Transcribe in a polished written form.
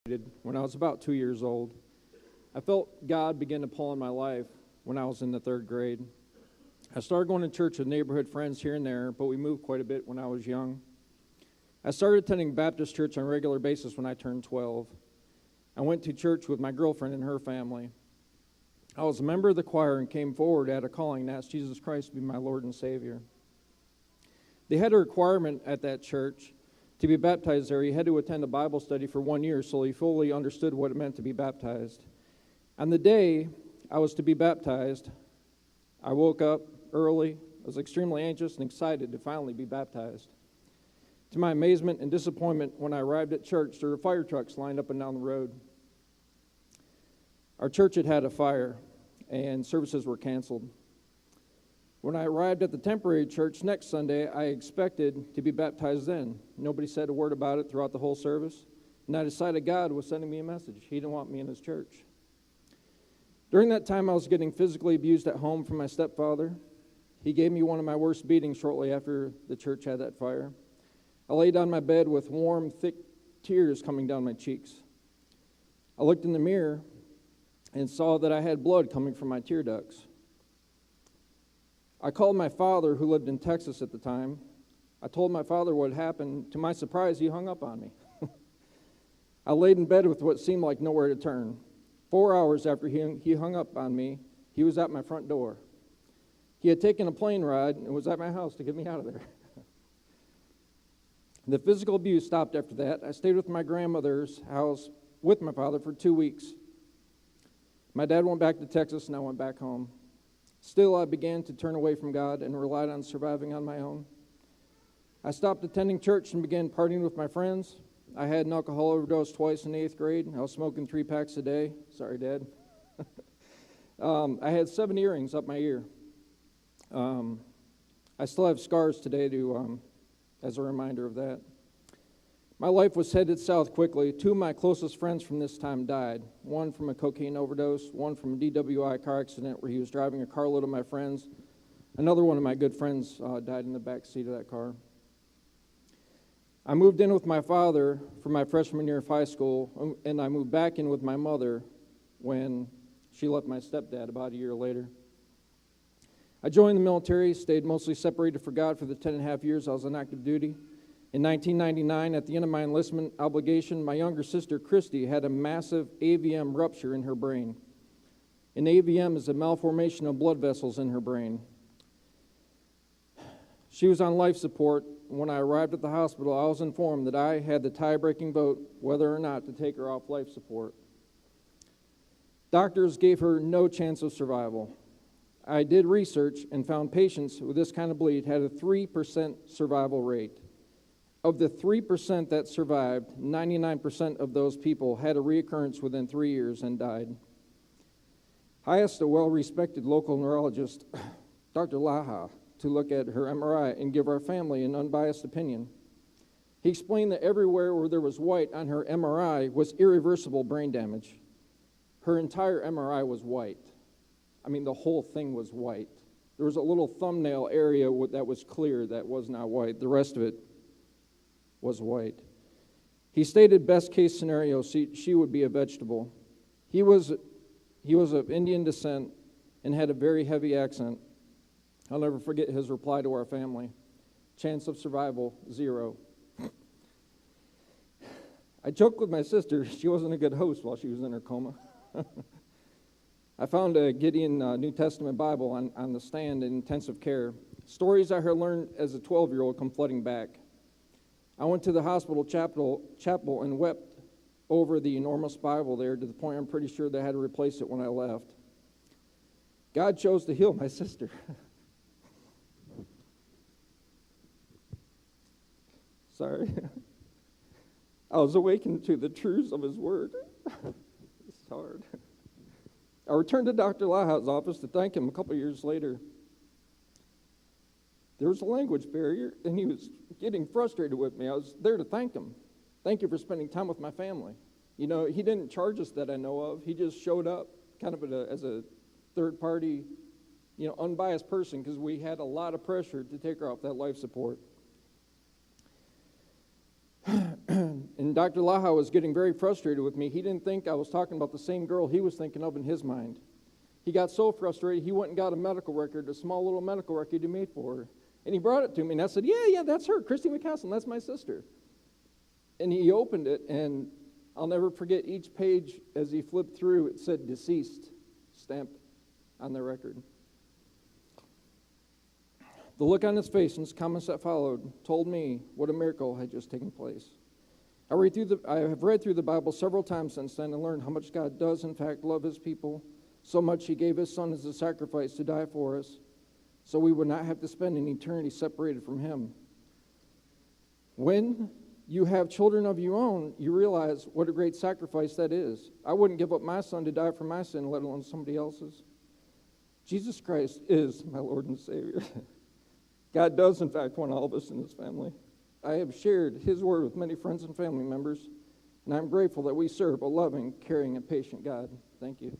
when I was about 2 years old. I felt God begin to pull in my life when I was in the third grade. I started going to church with neighborhood friends here and there, but we moved quite a bit when I was young. I started attending Baptist church on a regular basis when I turned 12. I went to church with my girlfriend and her family. I was a member of the choir and came forward at a calling and asked Jesus Christ to be my Lord and Savior. They had a requirement at that church to be baptized there. You had to attend a Bible study for 1 year so he fully understood what it meant to be baptized. On the day I was to be baptized, I woke up early. I was extremely anxious and excited to finally be baptized. To my amazement and disappointment, when I arrived at church, there were fire trucks lined up and down the road. Our church had had a fire, and services were canceled. When I arrived at the temporary church next Sunday, I expected to be baptized then. Nobody said a word about it throughout the whole service, and I decided God was sending me a message. He didn't want me in his church. During that time, I was getting physically abused at home from my stepfather. He gave me one of my worst beatings shortly after the church had that fire. I laid on my bed with warm, thick tears coming down my cheeks. I looked in the mirror and saw that I had blood coming from my tear ducts. I called my father, who lived in Texas at the time. I told my father what had happened. To my surprise, he hung up on me. I laid in bed with what seemed like nowhere to turn. 4 hours after he hung up on me, he was at my front door. He had taken a plane ride and was at my house to get me out of there. The physical abuse stopped after that. I stayed with my grandmother's house with my father for 2 weeks. My dad went back to Texas and I went back home. Still, I began to turn away from God and relied on surviving on my own. I stopped attending church and began partying with my friends. I had an alcohol overdose twice in the 8th grade. I was smoking 3 packs a day. Sorry, Dad. I had 7 earrings up my ear. I still have scars today as a reminder of that. My life was headed south quickly. 2 of my closest friends from this time died. One from a cocaine overdose, one from a DWI car accident where he was driving a carload of my friends. Another one of my good friends died in the back seat of that car. I moved in with my father for my freshman year of high school, and I moved back in with my mother when she left my stepdad about a year later. I joined the military, stayed mostly separated from God for the 10.5 years I was on active duty. In 1999, at the end of my enlistment obligation, my younger sister, Christy, had a massive AVM rupture in her brain. An AVM is a malformation of blood vessels in her brain. She was on life support. When I arrived at the hospital, I was informed that I had the tie-breaking vote whether or not to take her off life support. Doctors gave her no chance of survival. I did research and found patients with this kind of bleed had a 3% survival rate. Of the 3% that survived, 99% of those people had a reoccurrence within 3 years and died. I asked a well-respected local neurologist, Dr. Laha, to look at her MRI and give our family an unbiased opinion. He explained that everywhere where there was white on her MRI was irreversible brain damage. Her entire MRI was white. I mean, the whole thing was white. There was a little thumbnail area that was clear that was not white. The rest of it was white. He stated best case scenario, she would be a vegetable. He was of Indian descent and had a very heavy accent. I'll never forget his reply to our family. Chance of survival, 0. I joked with my sister, she wasn't a good host while she was in her coma. I found a Gideon New Testament Bible on the stand in intensive care. Stories I had learned as a 12-year-old come flooding back. I went to the hospital chapel and wept over the enormous Bible there to the point I'm pretty sure they had to replace it when I left. God chose to heal my sister. Sorry. I was awakened to the truths of his word. It's hard. I returned to Dr. Laha's office to thank him a couple years later. There was a language barrier, and he was getting frustrated with me. I was there to thank him. Thank you for spending time with my family. You know, he didn't charge us that I know of. He just showed up kind of as a third-party, unbiased person because we had a lot of pressure to take her off that life support. And Dr. Laha was getting very frustrated with me. He didn't think I was talking about the same girl he was thinking of in his mind. He got so frustrated, he went and got a medical record, a small little medical record he made for her. And he brought it to me, and I said, yeah, that's her, Christy McCaslin, that's my sister. And he opened it, and I'll never forget each page as he flipped through, it said deceased, stamped on the record. The look on his face and his comments that followed told me what a miracle had just taken place. I have read through the Bible several times since then and learned how much God does, in fact, love his people. So much he gave his son as a sacrifice to die for us, so we would not have to spend an eternity separated from him. When you have children of your own, you realize what a great sacrifice that is. I wouldn't give up my son to die for my sin, let alone somebody else's. Jesus Christ is my Lord and Savior. God does, in fact, want all of us in his family. I have shared his word with many friends and family members, and I'm grateful that we serve a loving, caring, and patient God. Thank you.